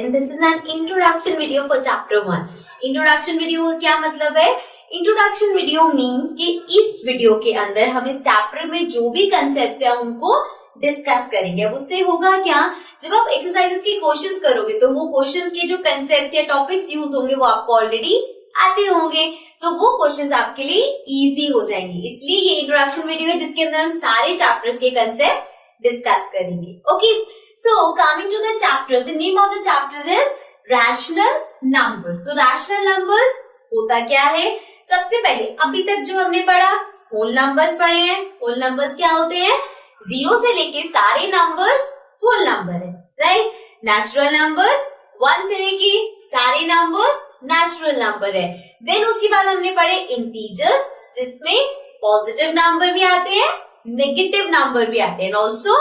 and this is an introduction video for chapter 1. Introduction video का क्या मतलब है? Introduction video means कि इस वीडियो के अंदर हम इस चैप्टर में जो भी कंसेप्ट्स है उनको डिस्कस करेंगे। अब उससे होगा क्या, जब आप एक्सरसाइजेस के क्वेश्चंस करोगे तो वो क्वेश्चंस के जो कंसेप्ट्स या टॉपिक्स यूज होंगे वो आपको ऑलरेडी आते होंगे, सो वो क्वेश्चंस आपके लिए इजी हो जाएंगे। इसलिए ये इंट्रोडक्शन वीडियो है जिसके अंदर हम सारे चैप्टर्स के कंसेप्ट्स डिस्कस करेंगे। Okay, so coming to the chapter, the name of the chapter is rational numbers. So rational numbers होता क्या है? सबसे पहले अभी तक जो हमने पढ़ा होल नंबर्स पढ़े हैं। होल नंबर्स क्या होते हैं? जीरो से लेके सारे नंबर्स होल नंबर है, राइट। नेचुरल नंबर्स 1 से लेके सारे नंबर्स नेचुरल नंबर है। देन उसके बाद हमने पढ़े इंटीजर्स, जिसमें पॉजिटिव नंबर भी आते हैं, नेगेटिव नंबर भी आते हैं, ऑल्सो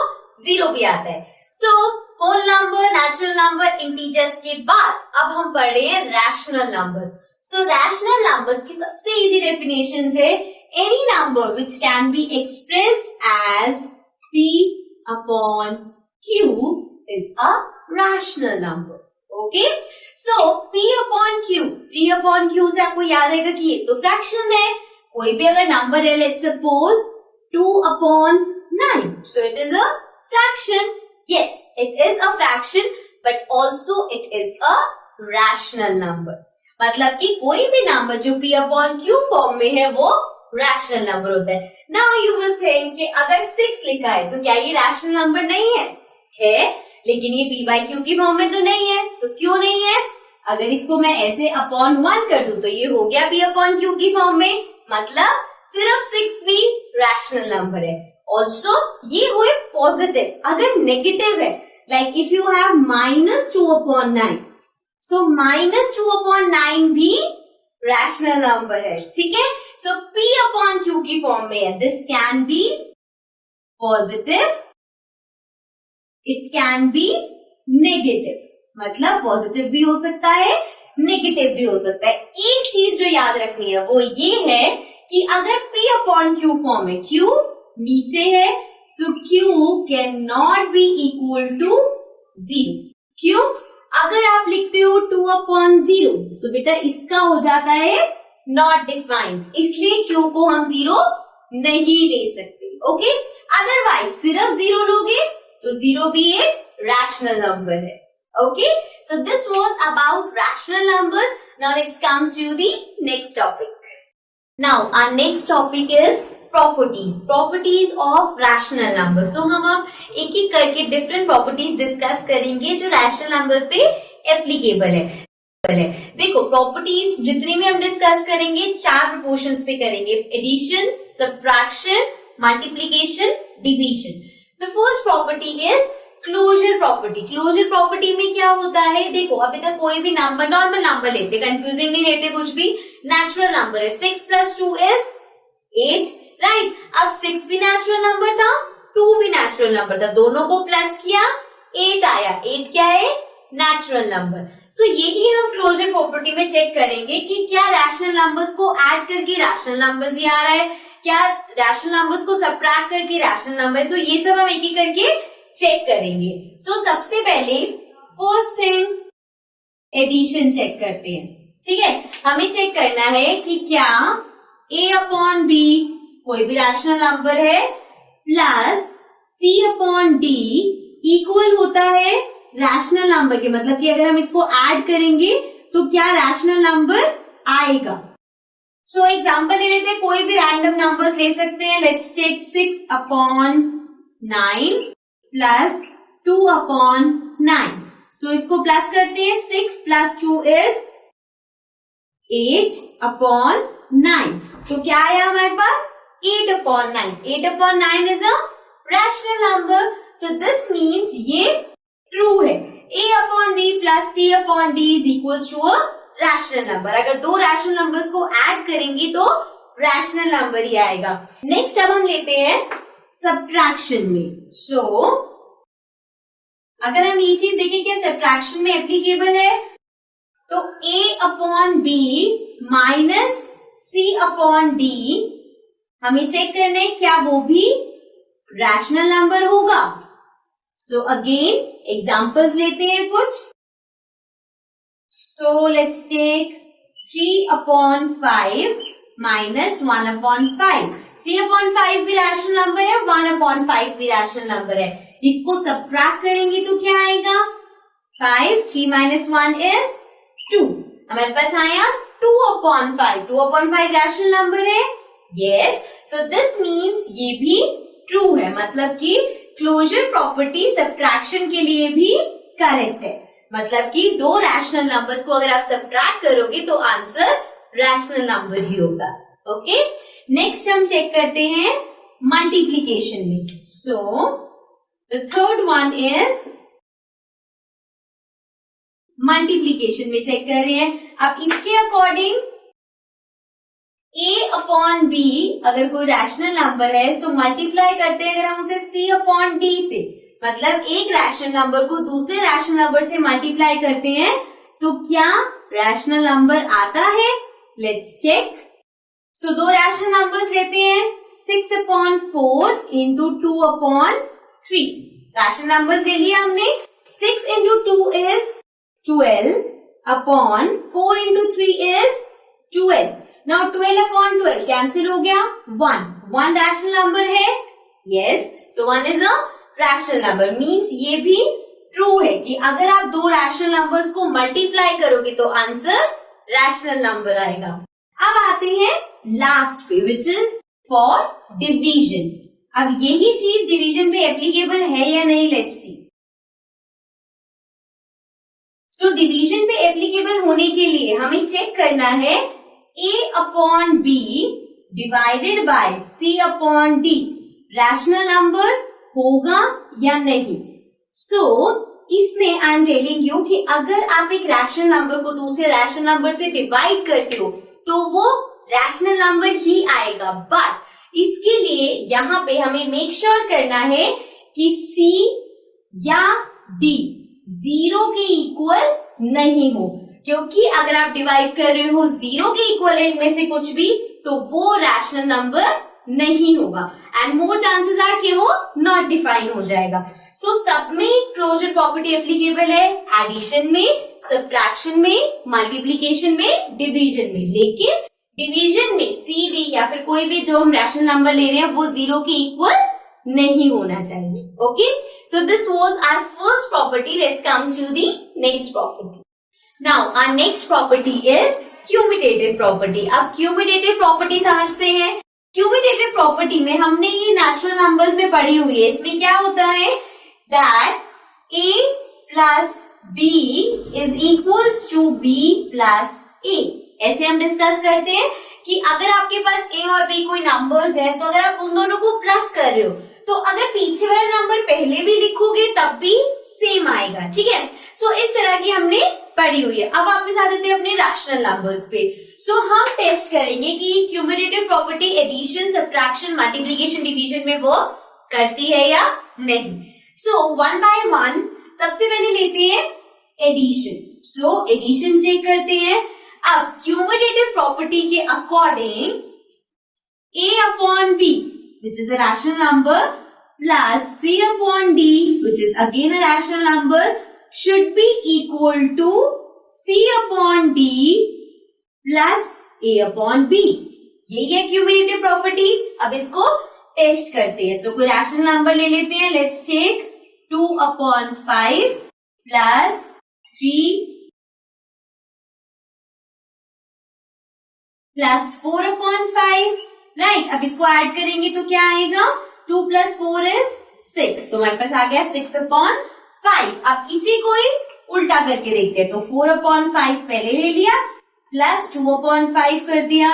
जीरो भी आता है। So whole number, natural number, integers के बाद अब हम पढ़ रहे हैं रैशनल नंबर्स। सो रैशनल नंबर्स की सबसे इजी डेफिनेशन है any number which can be expressed as p upon q is a rational number. Okay, so p upon q से आपको याद आएगा कि ये तो फ्रैक्शन है। कोई भी अगर नंबर है, let's suppose 2 upon 9, so it is a fraction. Yes, it is a fraction, but also it is a rational number. मतलब कि कोई भी नंबर जो p upon q फॉर्म में है वो रैशनल नंबर होता है। नाउ यू विल थिंक कि अगर 6 लिखा है तो क्या ये रैशनल नंबर नहीं है? है, लेकिन ये p by q की फॉर्म में तो नहीं है, तो क्यों नहीं है? अगर इसको मैं ऐसे अपॉन 1 कर दूं तो ये हो गया p upon q की फॉर्म में, मतलब सिर्फ 6 भी रैशनल नंबर है। ऑल्सो ये हुए पॉजिटिव। अगर नेगेटिव है, like if you have -2 upon 9, so -2 upon 9 भी रैशनल नंबर है, ठीक है। सो p upon q की फॉर्म में है। This can be positive, it can be negative, मतलब पॉजिटिव भी हो सकता है, नेगेटिव भी हो सकता है। एक चीज जो याद रखनी है वो ये है कि अगर p upon q फॉर्म में, q नीचे है, so q can not be equal to 0। क्यों? अगर आप लिखते हो 2 upon 0, सो बेटा इसका हो जाता है नॉट डिफाइंड, इसलिए q को हम 0 नहीं ले सकते। ओके, अदरवाइज सिर्फ 0 लोगे तो 0 भी एक रैशनल नंबर है। Okay, so this was about rational numbers. Now let's come to the next topic. Now our next topic is properties of rational number. So हम अब एक एक करके डिफरेंट प्रॉपर्टीज डिस्कस करेंगे जो रैशनल नंबर पे applicable है। देखो, प्रॉपर्टीज जितनी भी हम डिस्कस करेंगे 4 प्रोपोर्शंस पे करेंगे, addition, subtraction, multiplication, division. The first property is closure property. Closure property में क्या होता है? देखो, अभी तक कोई भी नंबर, नॉर्मल नंबर लेते, कंफ्यूजिंग नहीं लेते कुछ भी, नेचुरल नंबर है। 6 + 2 इज 8, राइट। अब 6 भी नेचुरल नंबर था, 2 भी नेचुरल नंबर था, दोनों को प्लस किया, 8 आया। 8 क्या है? Natural number. सो यही हम क्लोजर प्रॉपर्टी में चेक करेंगे कि क्या रैशनल नंबर्स को ऐड करके रैशनल नंबर्स ही आ रहा है, क्या रैशनल नंबर्स को सबट्रैक्ट करके रैशनल नंबर। तो ये सब हम एक एक करके चेक करेंगे। सो सबसे पहले फर्स्ट थिंग एडिशन चेक करते हैं, ठीक है। हमें चेक करना है कि क्या a upon b कोई भी रैशनल नंबर है plus c upon d equal होता है रैशनल नंबर के, मतलब कि अगर हम इसको ऐड करेंगे तो क्या रैशनल नंबर आएगा। सो एग्जांपल ले लेते हैं, कोई भी रैंडम नंबर्स ले सकते हैं। Let's take 6 upon 9 plus 2 upon 9। So इसको प्लस करते हैं, 6 + 2 इज 8 upon 9। तो क्या आया हमारे पास? 8 upon 9। 8 upon 9 is a rational number. So this means ये ट्रू है। a upon b plus c upon d is equals to a rational number. अगर दो रैशनल नंबर्स को ऐड करेंगे तो रैशनल नंबर ही आएगा। नेक्स्ट अब हम लेते हैं सब्ट्रैक्शन में। सो अगर हम ये चीज देखें क्या सब्ट्रैक्शन में एप्लीकेबल है, तो a upon b minus c upon d हमें चेक करना है क्या वो भी रैशनल नंबर होगा। सो अगेन एग्जांपल्स लेते हैं कुछ। So let's take 3/5 minus 1/5. 3/5 भी रैशनल नंबर है, 1/5 भी रैशनल नंबर है. इसको सबट्रैक्ट करेंगे तो क्या आएगा? 5. 3 minus 1 is 2. हमारे पास आया 2/5. 2/5 रैशनल नंबर है. Yes. So this means ये भी ट्रू है, मतलब कि क्लोजर प्रॉपर्टी सब्ट्रैक्शन के लिए भी करेक्ट है. मतलब कि दो रैशनल नंबर्स को अगर आप सब्ट्रैक्ट करोगे तो आंसर रैशनल नंबर ही होगा. ओके, नेक्स्ट हम चेक करते हैं मल्टीप्लीकेशन में. So the third one is multiplication में चेक कर रहे हैं. अब इसके अकॉर्डिंग A/B अगर कोई रैशनल नंबर है सो मल्टीप्लाई करते हैं अगर हम उसे C/D से, मतलब एक रैशनल नंबर को दूसरे रैशनल नंबर से मल्टीप्लाई करते हैं तो क्या रैशनल नंबर आता है? Let's check. सो दो रैशनल नंबर्स लेते हैं. 6/4 इंटू 2/3. रैशनल नंबर्स ले लिया हमने. 6 into 2 is 12/4 into 3 is 12. Now 12/12 cancel हो गया. 1 रैशनल नंबर है. Yes, so 1 is a rational number. Means ये भी ट्रू है कि अगर आप दो रैशनल नंबर्स को मल्टीप्लाई करोगे तो आंसर रैशनल नंबर आएगा. अब आते हैं लास्ट पे विच इज फॉर डिवीजन. अब यही चीज डिवीजन पे एप्लीकेबल है या नहीं, लेट्स सी. सो डिवीजन पे एप्लीकेबल होने के लिए हमें चेक करना है A/B divided by C/D rational number होगा या नहीं. सो इसमें आई एम टेलिंग यू कि अगर आप एक रैशनल नंबर को दूसरे रैशनल नंबर से डिवाइड करते हो तो वो रैशनल नंबर ही आएगा. बट इसके लिए यहाँ पे हमें मेक श्योर करना है कि C या D 0 के इक्वल नहीं हो, क्योंकि अगर आप डिवाइड कर रहे हो 0 के इक्वलेंट में से कुछ भी तो वो रैशनल नंबर नहीं होगा एंड मोर चांसेस आर कि वो नॉट डिफाइन हो जाएगा. सो सब में क्लोजर प्रॉपर्टी एप्लीकेबल है, एडिशन में, सब्ट्रैक्शन में, मल्टीप्लीकेशन में, डिवीजन में. लेकिन डिवीजन में सी डी या फिर कोई भी जो हम रैशनल नंबर ले रहे हैं वो 0 के इक्वल नहीं होना चाहिए. Okay, so this was our first property. Let's come to the next property. Now our next property is commutative property. अब क्यूमुटेटिव प्रॉपर्टी समझते हैं. क्यूमुटेटिव प्रॉपर्टी में हमने ये नेचुरल नंबर्स में पढ़ी हुई है. इसमें क्या होता है that A plus B is equals to B plus A. ऐसे हम डिस्कस करते हैं कि अगर आपके पास A और B कोई नंबर्स हैं तो अगर आप उन दोनों को प्लस कर रहे हो तो अगर पीछे वाला नंबर पहले भी लिखोगे तब भी सेम आएगा. ठीक है, सो इस तरह की हमने पढ़ी हुई है. अब वापस आ जाते हैं अपने रैशनल नंबर्स पे. सो हम टेस्ट करेंगे कि cumulative property addition, subtraction, multiplication, division में वर्क करती है या नहीं. सो वन बाय वन सबसे पहले लेते हैं एडिशन. सो एडिशन चेक करते हैं. अब क्यूमुलेटिव प्रॉपर्टी के according A/B which is a rational number plus C/D which is again a rational number should be equal to C/D plus A/B. यही है क्यूमुलेटिव प्रॉपर्टी. अब इसको टेस्ट करते हैं. सो कोई रैशनल नंबर ले लेते हैं. Let's take 2/5 plus 3 plus 4/5. Right, अब इसको ऐड करेंगे तो क्या आएगा? 2 प्लस 4 इज 6. तो हमारे पास आ गया 6/5. अब इसी को ही उल्टा करके देखते हैं. तो 4/5 पहले ले लिया प्लस 2/5 कर दिया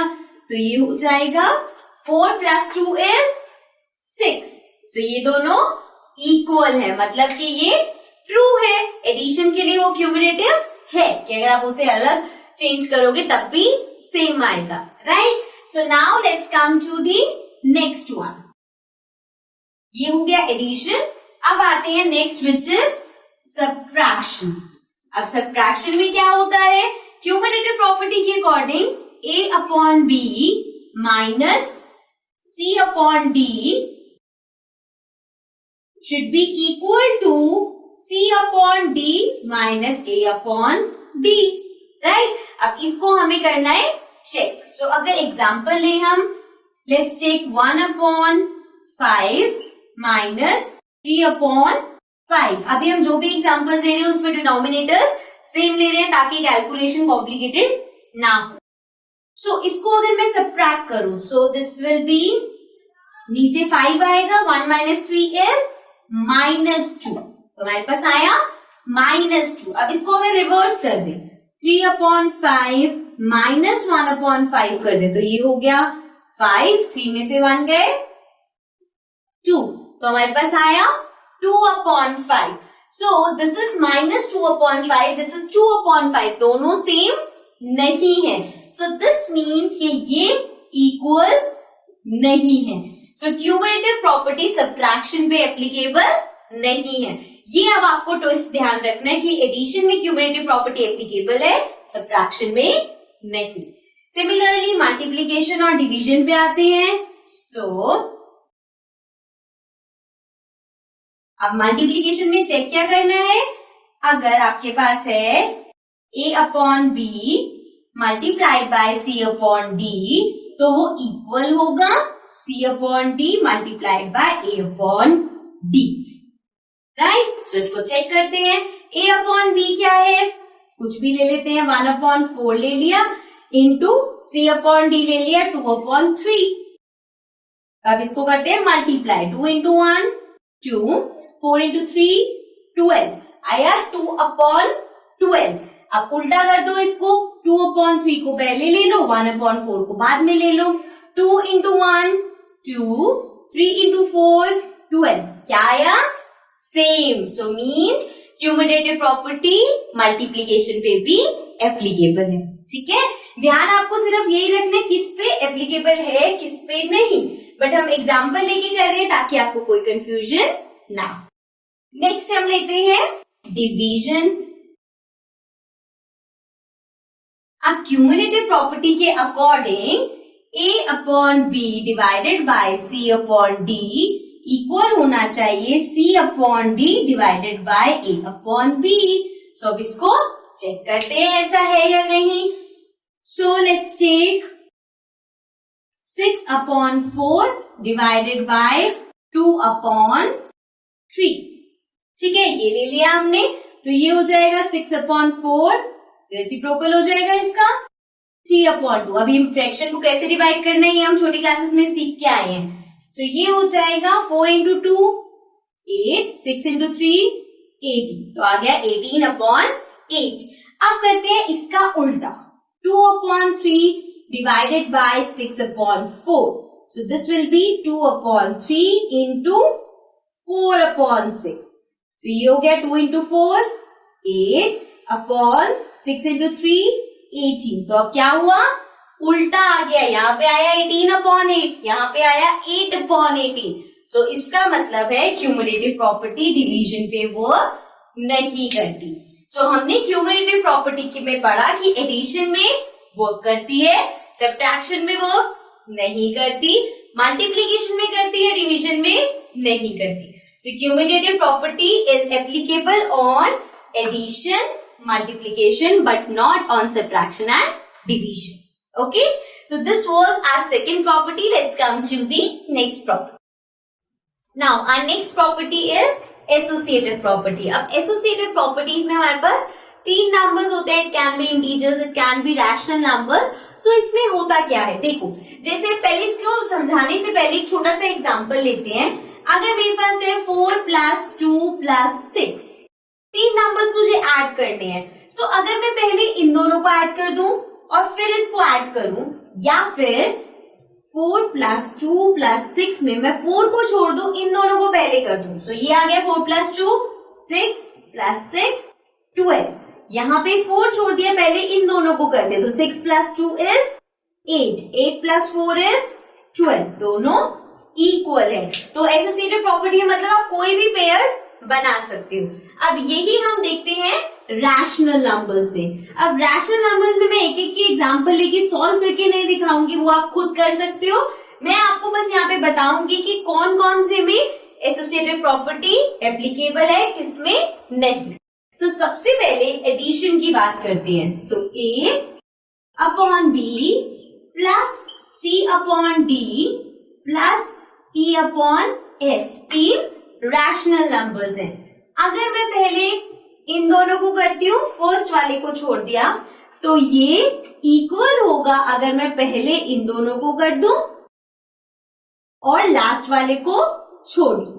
तो ये हो जाएगा 4 प्लस 2 इज 6. सो ये दोनों इक्वल है, मतलब कि ये ट्रू है. एडिशन के लिए वो क्यूमुलेटिव है कि अगर आप उसे अलग चेंज करोगे तब भी सेम आएगा. Right, so now let's come to the next one. ये हो गया एडिशन. अब आते हैं नेक्स्ट विच इज सब्ट्रैक्शन. अब सब्ट्रैक्शन में क्या होता है? क्यूमुलेटिव प्रॉपर्टी के according A/B minus C/D should be equal to C/D minus A/B. Right. अब इसको हमें करना है चेक। सो अगर एग्जाम्पल ले हम, लेट्स टेक 1/5 माइनस 3/5। अभी हम जो भी एग्जाम्पल्स ले रहे हैं उसमें डिनोमिनेटर्स सेम ले रहे हैं ताकि कैलकुलेशन कॉम्प्लिकेटेड ना हो। सो इसको अगर मैं सबट्रैक्ट करूं, सो दिस विल बी, नीचे 5 आएगा, 1 माइनस 3 इज -2, तो हमारे पास आया -2। अब इसको अगर रिवर्स कर दे, 3/5 माइनस 1/5 कर दे, तो ये हो गया 5, 3 में से 1 गए 2, तो हमारे पास आया 2/5। सो दिस इज -2/5, दिस इज 2/5, दोनों सेम नहीं है। सो दिस मीन्स कि ये इक्वल नहीं है। सो क्यूमुलेटिव प्रॉपर्टी सब्ट्रैक्शन पे एप्लीकेबल नहीं है। ये अब आपको ट्विस्ट ध्यान रखना है कि एडिशन में क्यूमुलेटिव प्रॉपर्टी एप्लीकेबल है, सब्ट्रैक्शन में नहीं। सिमिलरली मल्टीप्लीकेशन और डिवीजन पे आते हैं। सो अब मल्टीप्लीकेशन में चेक क्या करना है, अगर आपके पास है a/b मल्टीप्लाइड बाय c/d, तो वो इक्वल होगा c/d multiplied by a/b, right. सो इसको चेक करते हैं। a/b क्या है, कुछ भी ले लेते हैं, 1/4 ले लिया, इंटू c/d ले लिया 2/3। अब इसको करते हैं मल्टीप्लाई, 2 × 1 2, 4 × 3 12, आया 2/12। अब उल्टा कर दो इसको, 2/3 को पहले ले लो, 1/4 को बाद में ले लो, 2 × 1 2, 3 × 4 12, क्या आया, same. So means cumulative property multiplication पे भी एप्लीकेबल है, ठीक है। ध्यान आपको सिर्फ यही रखना है किस पे एप्लीकेबल है किस पे नहीं, बट हम एग्जाम्पल लेके कर रहे हैं ताकि आपको कोई कंफ्यूजन ना। नेक्स्ट हम लेते हैं डिवीजन। अब क्यूमुलेटिव प्रॉपर्टी के according a/b divided by c/d equal होना चाहिए c/d डिवाइडेड बाय a/b। सो अब इसको चेक करते हैं ऐसा है या नहीं। So let's take 6/4 divided by 2/3, ठीक है, ये ले लिया हमने, तो ये हो जाएगा 6/4, रेसिप्रोकल हो जाएगा इसका 3/2। अभी हम फ्रैक्शन को कैसे डिवाइड करना है ये हम छोटी क्लासेस में सीख के आए हैं। तो ये हो जाएगा 4 × 2 8, 6 × 3 18, तो आ गया 18/8। अब करते हैं इसका उल्टा, 2/3 divided by 6/4, so this will be 2/3 × 4/6, तो ये हो गया 2 × 4 8/6 × 3 18, तो अब क्या हुआ, उल्टा आ गया, यहाँ पे आया 18/8, यहाँ पे आया 8/18। सो इसका मतलब है क्यूमुलेटिव प्रॉपर्टी डिवीजन पे वर्क नहीं करती। सो हमने क्यूमुलेटिव प्रॉपर्टी में पढ़ा कि एडिशन में वर्क करती है, सब्ट्रैक्शन में वर्क नहीं करती, मल्टीप्लीकेशन में करती है, डिवीजन में नहीं करती। So cumulative property is applicable on addition, multiplication, but not on subtraction and division. Okay, so this was our second property. Let's come to the next property. Now our next property is associative property. अब associative properties में हमारे पास 3 numbers होते हैं, it can be integers, it can be rational numbers. So इसमें होता क्या है, देखो, जैसे पहले इसको समझाने से पहले एक छोटा सा एग्जाम्पल लेते हैं। अगर मेरे पास है 4 + 2 + 6, 3 नंबर्स मुझे ऐड करने हैं। सो अगर मैं पहले इन दोनों को ऐड कर दूं और फिर इसको ऐड करूं, या फिर 4 + 2 + 6 में मैं 4 को छोड़ दूं, इन दोनों को पहले कर दूं। सो ये आ गया 4 + 2 6 + 6 12, यहाँ पे 4 छोड़ दिया, पहले इन दोनों को कर दे, तो 6 + 2 इज 8, 8 + 4 इज 12, दोनों इक्वल है। तो एसोसिएटिव प्रॉपर्टी है मतलब आप कोई भी पेयर्स बना सकते हो। अब यही हम देखते हैं रैशनल नंबर्स में। अब रैशनल नंबर्स में मैं एक एक की एग्जांपल लेके सॉल्व करके नहीं दिखाऊंगी, वो आप खुद कर सकते हो। मैं आपको बस यहाँ पे बताऊंगी कि कौन कौन से में एसोसिएटिव प्रॉपर्टी एप्लीकेबल है, किसमें नहीं। सो सबसे पहले एडिशन की बात करते हैं. सो A upon B plus C upon D plus E upon F, 3 rational numbers हैं. अगर मैं पहले इन दोनों को करती हूँ, फर्स्ट वाले को छोड़ दिया, तो ये इक्वल होगा अगर मैं पहले इन दोनों को कर दूं और लास्ट वाले को छोड़ दूं.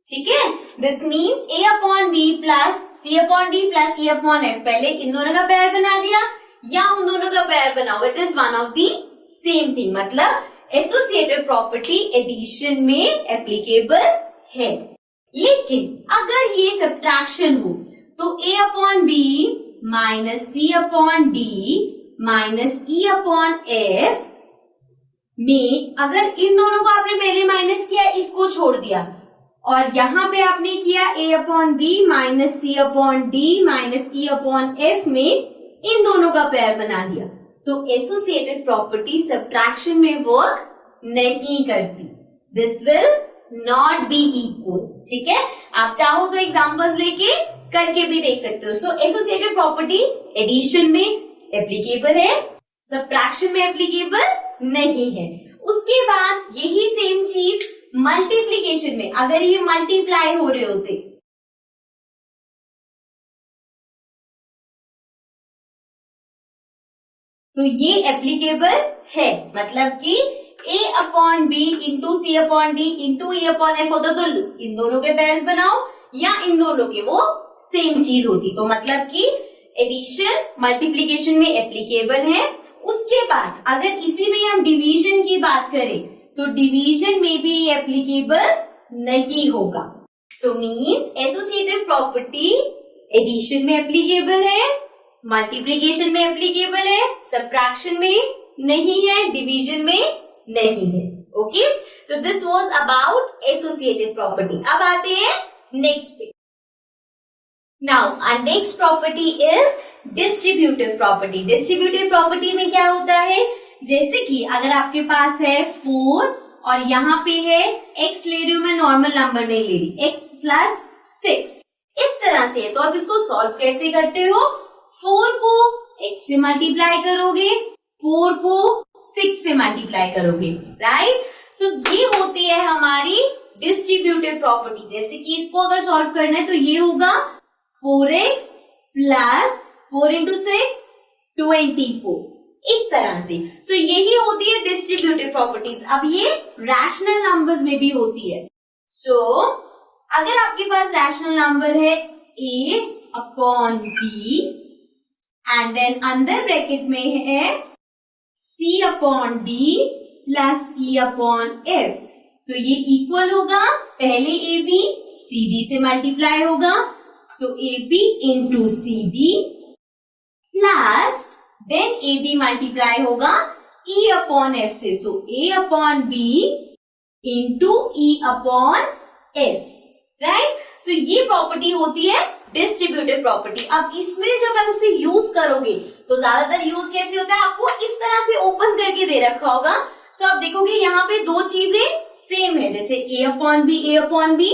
ठीक है, this means A upon B plus C upon D plus E upon F. पहले इन दोनों का पेयर बना दिया या उन दोनों का पेयर बनाओ, it is one of the same thing. मतलब एसोसिएटिव प्रॉपर्टी एडिशन में एप्लीकेबल है. लेकिन अगर ये सब्ट्रैक्शन हो तो A upon B minus C upon D minus E upon F में अगर इन दोनों को आपने पहले माइनस किया, इसको छोड़ दिया, और यहां पे आपने किया A upon B minus C upon D minus E upon F में इन दोनों का पेयर बना दिया, तो एसोसिएटिव प्रॉपर्टी सब्ट्रैक्शन में वर्क नहीं करती. This will not be equal. ठीक है, आप चाहो तो एग्जांपल्स लेके करके भी देख सकते हो. सो एसोसिएटिव प्रॉपर्टी एडिशन में एप्लीकेबल है, सब्ट्रैक्शन में एप्लीकेबल नहीं है. उसके बाद यही सेम चीज मल्टीप्लीकेशन में, अगर ये मल्टीप्लाई हो रहे होते तो ये एप्लीकेबल है. मतलब कि A upon B into C upon D into E upon F होता तो इन दोनों के पेयर्स बनाओ या इन दोनों के, वो सेम चीज होती. तो मतलब कि एडिशन मल्टीप्लीकेशन में एप्लीकेबल है. उसके बाद अगर इसी में हम डिवीजन की बात करें तो डिवीजन में भी एप्लीकेबल नहीं होगा. So means associative property addition में एप्लीकेबल है, मल्टीप्लीकेशन में एप्लीकेबल है, सब्ट्रैक्शन में नहीं है, डिवीजन में नहीं है. Okay, so this was about associative property. अब आते हैं नेक्स्ट पे. Now our next property is distributive property. Distributive property में क्या होता है, जैसे कि अगर आपके पास है 4 और यहाँ पे है x ले रही हूं, मैं नॉर्मल नंबर नहीं ले रही, x प्लस 6 इस तरह से, तो आप इसको सॉल्व कैसे करते हो, 4 को x से मल्टीप्लाई करोगे, 4 को 6 से मल्टीप्लाई करोगे, राइट. सो ये होती है हमारी डिस्ट्रीब्यूटिव प्रॉपर्टी. जैसे कि इसको अगर सॉल्व करना है तो ये होगा 4x प्लस 4 इंटू 6 24 इस तरह से. सो यही होती है डिस्ट्रीब्यूटिव प्रॉपर्टीज. अब ये रैशनल नंबर्स में भी होती है. सो अगर आपके पास रैशनल नंबर है A upon B and then अंदर ब्रैकेट में है C upon D plus E upon F, तो ये इक्वल होगा, पहले AB CD से मल्टीप्लाई होगा, so AB into CD plus then AB multiply होगा E अपॉन F से, so A upon B into E upon F, right. So ये property होती है डिस्ट्रीब्यूटिव प्रॉपर्टी. अब इसमें जब आप इसे यूज करोगे तो ज्यादातर यूज कैसे होता है, आपको इस तरह से ओपन करके दे रखा होगा. सो आप देखोगे यहाँ पे दो चीजें सेम है, जैसे A अपॉन बी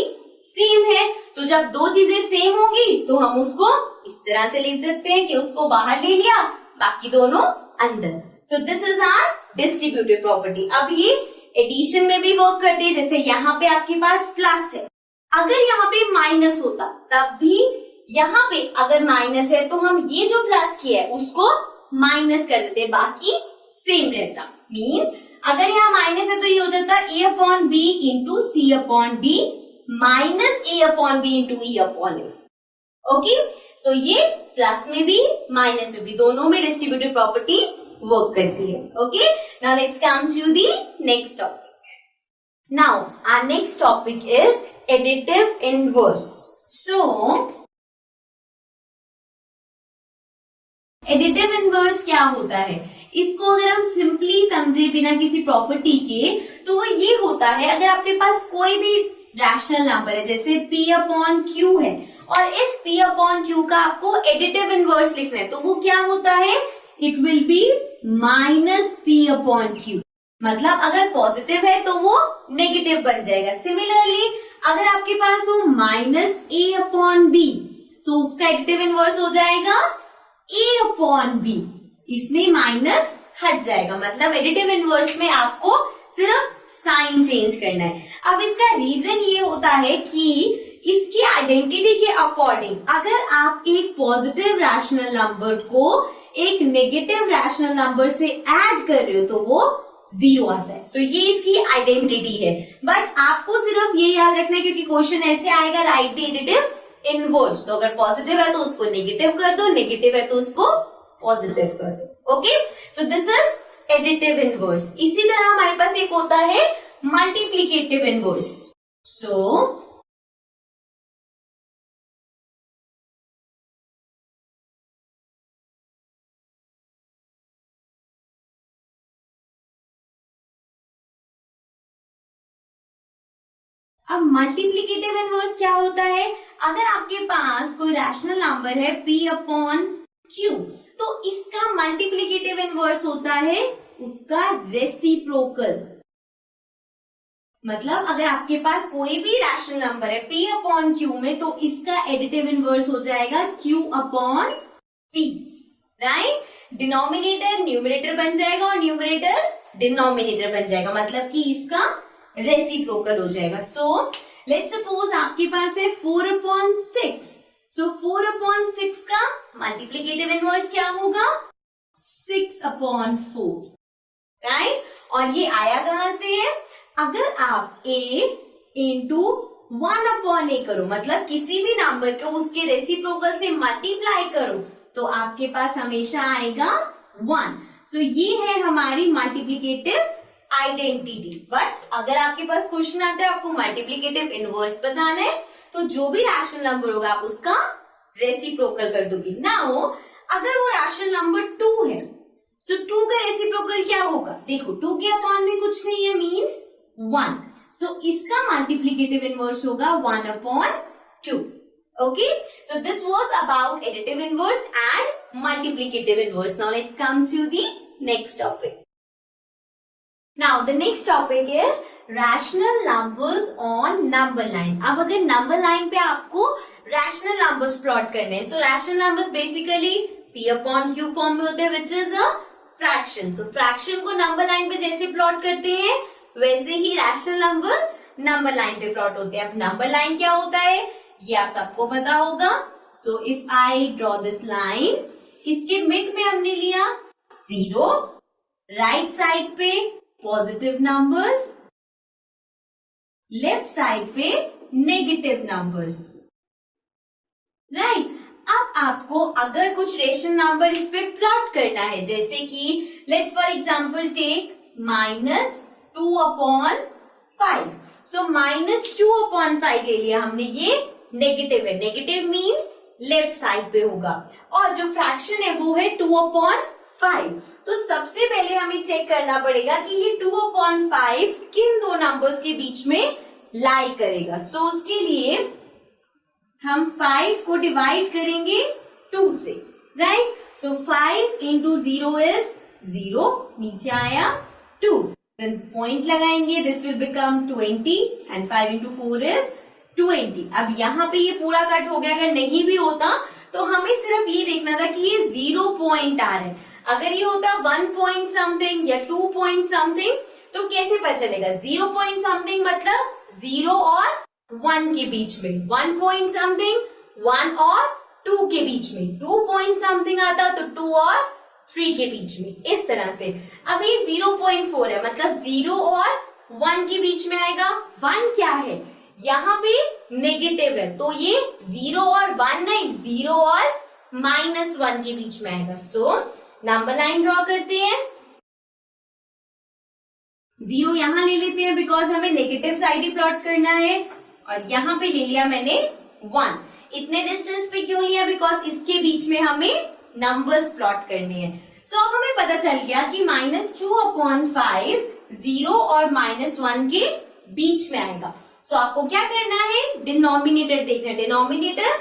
सेम है, तो जब दो चीजें सेम होगी तो हम उसको इस तरह से लिख देते हैं कि उसको बाहर ले लिया, बाकी दोनों अंदर. So this is our distributive property. अब ये एडिशन में भी वर्क करती है. जैसे यहाँ पे आपके पास प्लस है, अगर यहाँ पे माइनस होता तब भी, यहाँ पे अगर माइनस है तो हम ये जो प्लस किया है उसको माइनस कर देते, बाकी सेम रहता. मीन्स अगर यहाँ माइनस है तो ये हो जाता A upon B into C upon D minus A upon B into E upon F. Okay, so ये प्लस में भी माइनस में भी दोनों में डिस्ट्रीब्यूटिव प्रॉपर्टी वर्क करती है. Okay, now let's come to the next topic. Now our next topic is additive inverse. So additive inverse क्या होता है, इसको अगर हम सिंपली समझे बिना किसी प्रॉपर्टी के, तो वो ये होता है, अगर आपके पास कोई भी रैशनल नंबर है, जैसे P अपॉन Q है, और इस P अपॉन Q का आपको एडिटिव इनवर्स लिखना है, तो वो क्या होता है, it will be minus P upon Q. मतलब अगर पॉजिटिव है तो वो नेगेटिव बन जाएगा. सिमिलरली अगर आपके पास हो माइनस A अपॉन B, सो उसका एडिटिव इनवर्स हो जाएगा a अपॉन b, इसमें माइनस हट जाएगा, मतलब एडिटिव इनवर्स में आपको सिर्फ साइन चेंज करना है। अब इसका रीजन ये होता है कि इसकी आइडेंटिटी के अकॉर्डिंग अगर आप एक पॉजिटिव रैशनल नंबर को एक नेगेटिव रैशनल नंबर से ऐड कर रहे हो तो वो 0 आता है। सो ये इसकी आइडेंटिटी है, बट आपको सिर्फ ये याद रखना है क्योंकि क्वेश्चन ऐसे आएगा, राइट द एडिटिव इनवर्स। तो अगर पॉजिटिव है तो उसको नेगेटिव कर दो, नेगेटिव है तो उसको पॉजिटिव कर दो। Okay, so this is additive inverse. इसी तरह हमारे पास एक होता है मल्टीप्लीकेटिव इनवर्स। सो अब मल्टीप्लीकेटिव इनवर्स क्या होता है? अगर आपके पास कोई रैशनल नंबर है p अपॉन q, तो इसका मल्टीप्लीकेटिव इनवर्स होता है उसका रेसिप्रोकल। मतलब अगर आपके पास कोई भी रैशनल नंबर है p अपॉन q में, तो इसका एडिटिव इनवर्स हो जाएगा q upon p, right? Denominator numerator बन जाएगा और न्यूमरेटर डिनोमिनेटर बन जाएगा, मतलब कि इसका रेसिप्रोकल हो जाएगा। सो लेट्स सपोज आपके पास है 4 अपॉन 6, सो 4 अपॉन 6 का मल्टीप्लीकेटिव इनवर्स क्या होगा? 6 अपॉन 4, राइट? और ये आया कहां से है? अगर आप a इंटू 1 अपॉन a करो, मतलब किसी भी नंबर को उसके रेसिप्रोकल से मल्टीप्लाई करो, तो आपके पास हमेशा आएगा 1। सो ये है हमारी मल्टीप्लीकेटिव आइडेंटिटी। बट अगर आपके पास क्वेश्चन आता है आपको मल्टीप्लीकेटिव इनवर्स बताना है, तो जो भी रैशनल नंबर होगा आप उसका रेसिप्रोकल कर दोगे ना। हो अगर वो रैशनल नंबर 2 है, सो 2 का रेसिप्रोकल क्या होगा? देखो 2 के अपॉन में कुछ नहीं है, मीन्स 1। सो इसका मल्टीप्लीकेटिव इनवर्स होगा 1 upon 2। Okay, so this was about additive inverse and multiplicative inverse. Now let's come to the next topic. Now the next topic is rational numbers on number line. अब अगर number line पे आपको rational numbers plot करने हैं, so rational numbers basically p upon q form में होते हैं, which is a fraction. So fraction को number line पे जैसे plot करते हैं वैसे ही rational numbers number line पे plot होते हैं। अब number line क्या होता है ये आप सबको पता होगा। So if I draw this line, इसके mid में हमने लिया 0, right side पे पॉजिटिव नंबर्स, लेफ्ट साइड पे नेगेटिव नंबर्स, राइट? अब आपको अगर कुछ रेशनल नंबर इस पे प्लॉट करना है, जैसे कि let's for example take -2 upon 5। So -2 upon 5 ले लिया हमने, ये नेगेटिव है, नेगेटिव मीन्स लेफ्ट साइड पे होगा, और जो फ्रैक्शन है वो है 2 अपॉन 5। तो सबसे पहले हमें चेक करना पड़ेगा कि ये 2 अपॉन 5 किन दो नंबर्स के बीच में लाई करेगा। सो उसके लिए हम 5 को डिवाइड करेंगे 2 से, राइट? सो 5 इंटू 0 इज 0, नीचे आया 2, देन पॉइंट लगाएंगे, this will become 20 and 5 into 4 is 20। अब यहाँ पे ये पूरा कट हो गया, अगर नहीं भी होता तो हमें सिर्फ ये देखना था कि ये 0 पॉइंट आ रहा है। अगर ये होता 1 पॉइंट समथिंग या 2 पॉइंट समथिंग तो कैसे पता चलेगा? 0 पॉइंट समथिंग मतलब 0 और 1 के बीच में, 1 पॉइंट समथिंग 1 और 2 के बीच में, 2 पॉइंट समथिंग आता तो 2 और 3 के बीच में, इस तरह से। अब ये 0.4 है, मतलब 0 और 1 के बीच में आएगा। 1 क्या है? यहाँ पे नेगेटिव है, तो ये 0 और 1 नहीं, 0 और -1 के बीच में आएगा। सो नंबर लाइन ड्रॉ करते हैं, 0 यहां ले लेते हैं बिकॉज हमें नेगेटिव साइड ही प्लॉट करना है, और यहां पे ले लिया मैंने 1। इतने डिस्टेंस पे क्यों लिया? बिकॉज इसके बीच में हमें नंबर्स प्लॉट करने हैं। सो अब हमें पता चल गया कि -2 अपॉन 5 0 और -1 के बीच में आएगा। सो आपको क्या करना है? डिनोमिनेटर देखना है, डिनोमिनेटर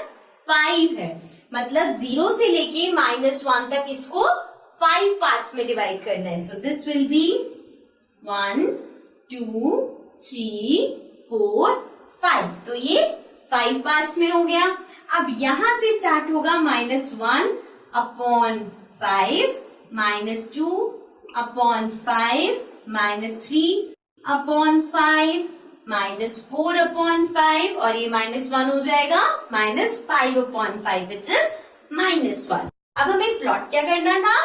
5 है, मतलब 0 से लेके -1 तक इसको 5 पार्ट्स में डिवाइड करना है। सो दिस विल बी 1 2 3 4 5, तो ये 5 पार्ट्स में हो गया। अब यहां से स्टार्ट होगा -1 अपॉन 5, -2 अपॉन 5, -3 अपॉन 5, -4 अपॉन 5 और ये -1 हो जाएगा -5 अपॉन 5 विच इज -1। अब हमें प्लॉट क्या करना था,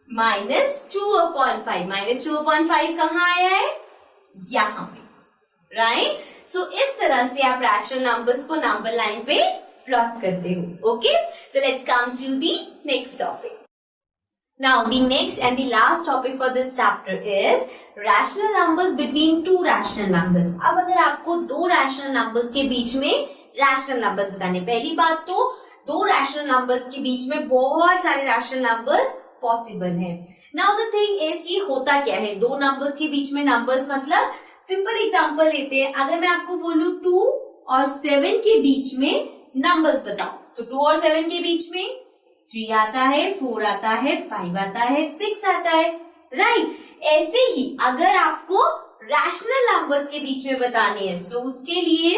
-2 अपॉन 5, -2 अपॉन 5 कहाँ आया है, यहाँ पे, राइट। सो इस तरह से आप रैशनल नंबर्स को नंबर लाइन पे प्लॉट करते हो। Okay, so let's come to the next topic. Now the next and the last topic for this chapter is rational numbers between two rational numbers। अब अगर आपको दो rational numbers के बीच में rational numbers बताने, पहली बात तो दो rational numbers के बीच में बहुत सारे rational numbers possible हैं। Now the thing is कि होता क्या है, दो numbers के बीच में numbers मतलब सिंपल एग्जांपल लेते हैं, अगर मैं आपको बोलूं 2 और 7 के बीच में numbers बताओ, तो 2 और 7 के बीच में 3 आता है, 4 आता है, 5 आता है, 6 आता है, राइट। ऐसे ही अगर आपको रैशनल नंबर्स के बीच में बताने हैं, सो उसके लिए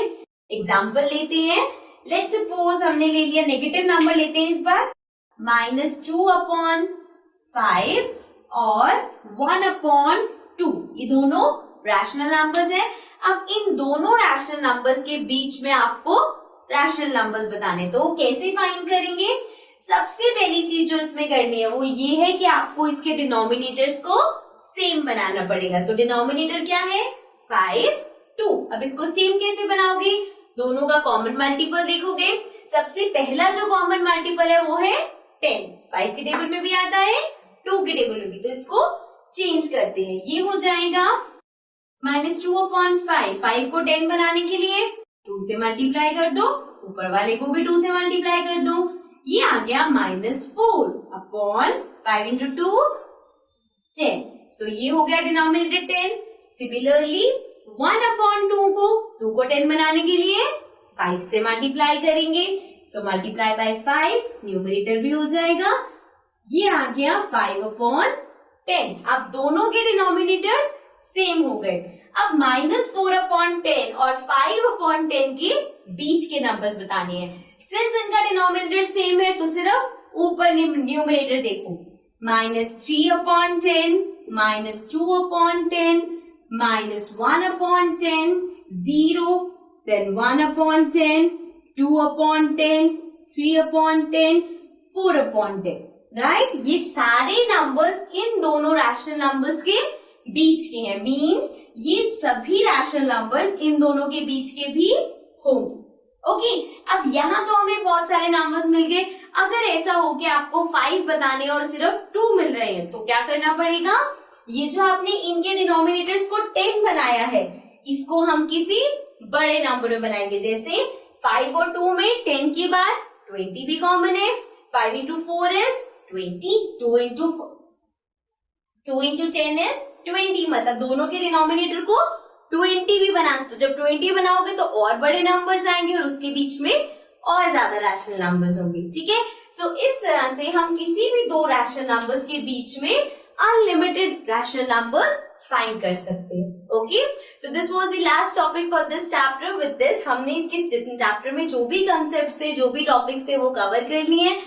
एग्जांपल लेते हैं। लेट्स सपोज हमने ले लिया नेगेटिव नंबर लेते हैं इस बार, -2 अपॉन 5 और 1 अपॉन 2, ये दोनों रैशनल नंबर्स हैं। अब इन दोनों रैशनल नंबर्स के बीच में आपको रैशनल नंबर्स बताने, तो कैसे फाइंड करेंगे, सबसे पहली चीज जो इसमें करनी है वो ये है कि आपको इसके डिनोमिनेटर्स को सेम बनाना पड़ेगा। सो डिनोमिनेटर क्या है, 5, 2। अब इसको सेम कैसे बनाओगे, दोनों का कॉमन मल्टीपल देखोगे। सबसे पहला जो कॉमन मल्टीपल है वो है 10, 5 के टेबल में भी आता है, 2 के टेबल में भी, तो इसको चेंज करते हैं। ये हो जाएगा -2 अपॉन 5, 5 को 10 बनाने के लिए 2 से मल्टीप्लाई कर दो, ऊपर वाले को भी 2 से मल्टीप्लाई कर दो, ये आ गया -4 अपॉन 5 इंटू 2 10। सो ये हो गया डिनोमिनेटर 10। सिमिलरली 1 अपॉन 2 को 10 बनाने के लिए 5 से मल्टीप्लाई करेंगे, सो मल्टीप्लाई बाय 5, न्यूमरेटर भी हो जाएगा, ये आ गया 5 अपॉन 10। अब दोनों के डिनोमिनेटर्स सेम हो गए। अब -4 अपॉन 10 और 5 अपॉन 10 के बीच के नंबर्स बताने हैं। सिंस इनका डिनोमिनेटर सेम है तो सिर्फ ऊपर न्यूमरेटर देखो, -3 upon 10, -2 upon 10, -1 upon 10, 0, then 1 upon 10, 2 upon 10, 3 upon 10, 4 upon 10, right. ये सारे नंबर्स इन दोनों रैशनल नंबर्स के बीच के हैं, मीन्स ये सभी रैशनल नंबर्स इन दोनों के बीच के भी होंगे। ओके, अब यहाँ तो हमें बहुत सारे नंबर्स मिल गए। अगर ऐसा हो कि आपको 5 बताने और सिर्फ 2 मिल रहे हैं, तो क्या करना पड़ेगा, ये जो आपने इनके डिनोमिनेटर्स को 10 बनाया है, इसको हम किसी बड़े नंबर में बनाएंगे। जैसे 5 और 2 में 10 के बाद 20 भी कॉमन है, 5 इंटू 4 इज 20, 2 इंटू 10 इज 20, मतलब दोनों के डिनोमिनेटर को 20 भी बना सकते हो। जब 20 बनाओगे तो और बड़े नंबर्स आएंगे और उसके बीच में और ज्यादा रैशनल नंबर्स होंगे, ठीक है। सो इस तरह से हम किसी भी दो रैशनल नंबर्स के बीच में अनलिमिटेड रैशनल नंबर्स फाइंड कर सकते हैं। Okay, so this was the last topic for this chapter. With this हमने इसके चैप्टर में जो भी कंसेप्ट थे, जो भी टॉपिक्स थे वो कवर कर लिए हैं।